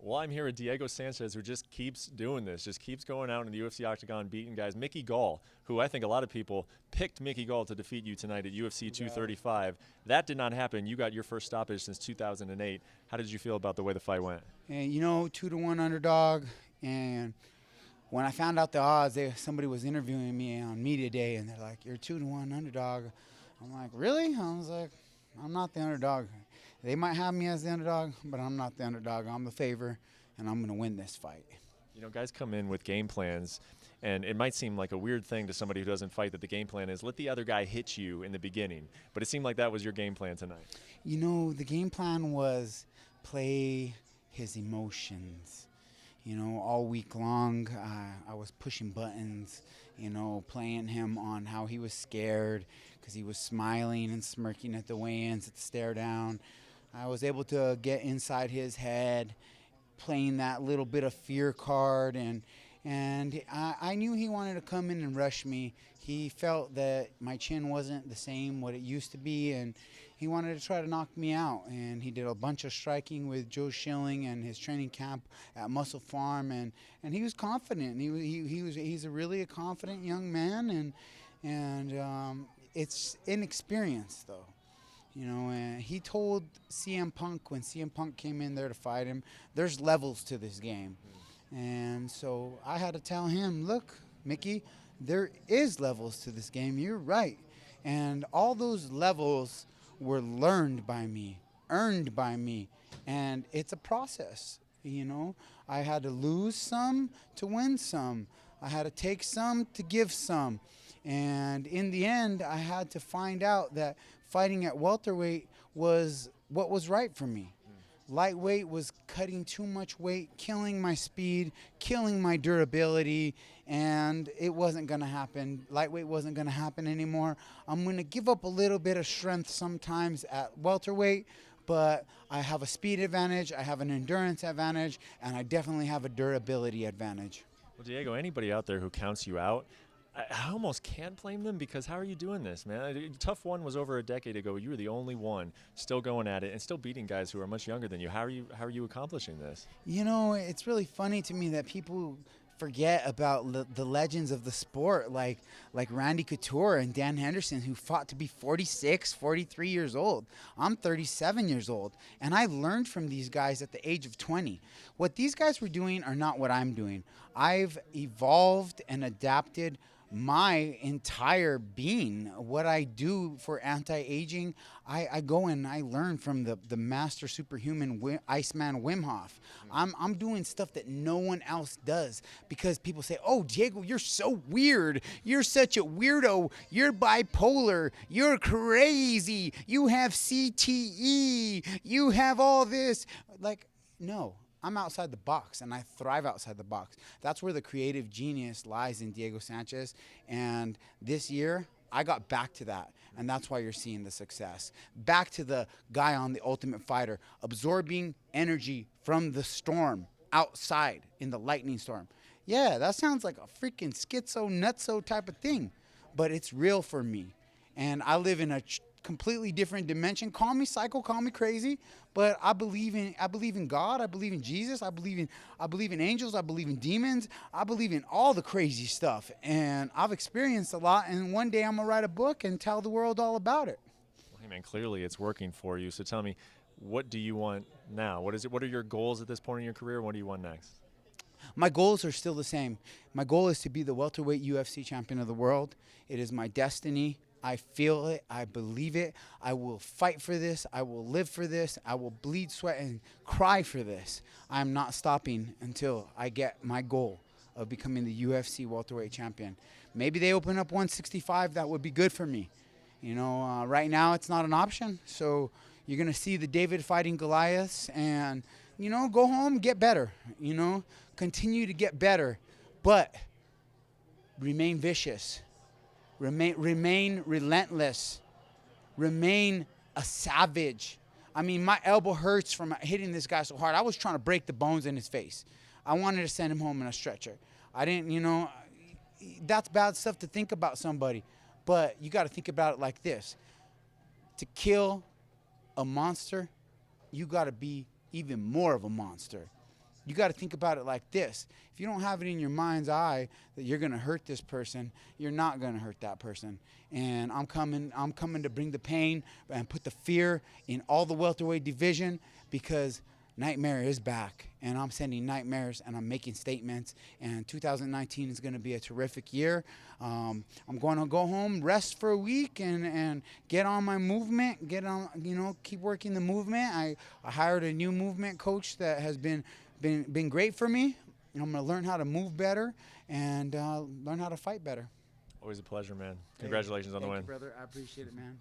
Well, I'm here with Diego Sanchez, who just keeps doing this, just keeps going out in the UFC Octagon, beating guys. Mickey Gall, who I think a lot of people picked Mickey Gall to defeat you tonight at UFC 235. That did not happen. You got your first stoppage since 2008. How did you feel about the way the fight went? And 2-1 underdog. And when I found out the odds, somebody was interviewing me on media day, and they're like, "You're 2-1 underdog." I'm like, "Really?" I was like, "I'm not the underdog. They might have me as the underdog, but I'm not the underdog. I'm the favor, and I'm going to win this fight." You know, guys come in with game plans, and it might seem like a weird thing to somebody who doesn't fight that the game plan is let the other guy hit you in the beginning. But it seemed like that was your game plan tonight. The game plan was play his emotions. All week long, I was pushing buttons, playing him on how he was scared because he was smiling and smirking at the weigh-ins, at the stare down. I was able to get inside his head, playing that little bit of fear card, and I knew he wanted to come in and rush me. He felt that my chin wasn't the same what it used to be, and he wanted to try to knock me out. And he did a bunch of striking with Joe Schilling and his training camp at Muscle Farm, and he was confident. He's a confident young man, and it's inexperience though. And he told CM Punk when CM Punk came in there to fight him, there's levels to this game. And so I had to tell him, look, Mickey, there is levels to this game. You're right. And all those levels were learned by me, earned by me. And it's a process. I had to lose some to win some. I had to take some to give some. And in the end, I had to find out that fighting at welterweight was what was right for me. Lightweight was cutting too much weight, killing my speed, killing my durability, and it wasn't going to happen. Lightweight wasn't going to happen anymore. I'm going to give up a little bit of strength sometimes at welterweight, but I have a speed advantage, I have an endurance advantage, and I definitely have a durability advantage. Well, Diego, anybody out there who counts you out, I almost can't blame them, because how are you doing this, man? Tough One was over a decade ago. You were the only one still going at it and still beating guys who are much younger than you. How are you accomplishing this? It's really funny to me that people forget about the legends of the sport, like Randy Couture and Dan Henderson, who fought to be 46, 43 years old. I'm 37 years old, and I learned from these guys at the age of 20. What these guys were doing are not what I'm doing. I've evolved and adapted my entire being. What I do for anti-aging, I go and I learn from the master superhuman Iceman Wim Hof. I'm doing stuff that no one else does, because people say, "Oh, Diego, you're so weird. You're such a weirdo. You're bipolar. You're crazy. You have CTE. You have all this." Like, no. I'm outside the box, and I thrive outside the box. That's where the creative genius lies in Diego Sanchez. And this year, I got back to that, and that's why you're seeing the success. Back to the guy on The Ultimate Fighter, absorbing energy from the storm outside in the lightning storm. Yeah, that sounds like a freaking schizo, nutso type of thing, but it's real for me. And I live in a completely different dimension. Call me psycho, call me crazy, but I believe in God, I believe in Jesus, I believe in angels, I believe in demons, I believe in all the crazy stuff. And I've experienced a lot, and one day I'm gonna write a book and tell the world all about it. Well, hey man, clearly it's working for you. So tell me, what do you want now? What are your goals at this point in your career? What do you want next? My goals are still the same. My goal is to be the welterweight UFC champion of the world. It is my destiny. I feel it. I believe it. I will fight for this. I will live for this. I will bleed, sweat, and cry for this. I'm not stopping until I get my goal of becoming the UFC welterweight champion. Maybe they open up 165. That would be good for me. Right now it's not an option. So you're going to see the David fighting Goliaths, and, go home, get better. Continue to get better, but remain vicious. Remain relentless. Remain a savage. I mean, my elbow hurts from hitting this guy so hard. I was trying to break the bones in his face. I wanted to send him home in a stretcher. I didn't, that's bad stuff to think about somebody. But you got to think about it like this. To kill a monster, you got to be even more of a monster. you got to think about it like this. If you don't have it in your mind's eye that you're going to hurt this person, you're not going to hurt that person. And I'm coming to bring the pain and put the fear in all the welterweight division, because Nightmare is back, and I'm sending nightmares, and I'm making statements, and 2019 is going to be a terrific year. I'm going to go home, rest for a week, and get on my movement, keep working the movement. I hired a new movement coach that has been great for me. I'm going to learn how to move better and learn how to fight better. Always a pleasure, man. Congratulations on the win. Thank you, brother. I appreciate it, man.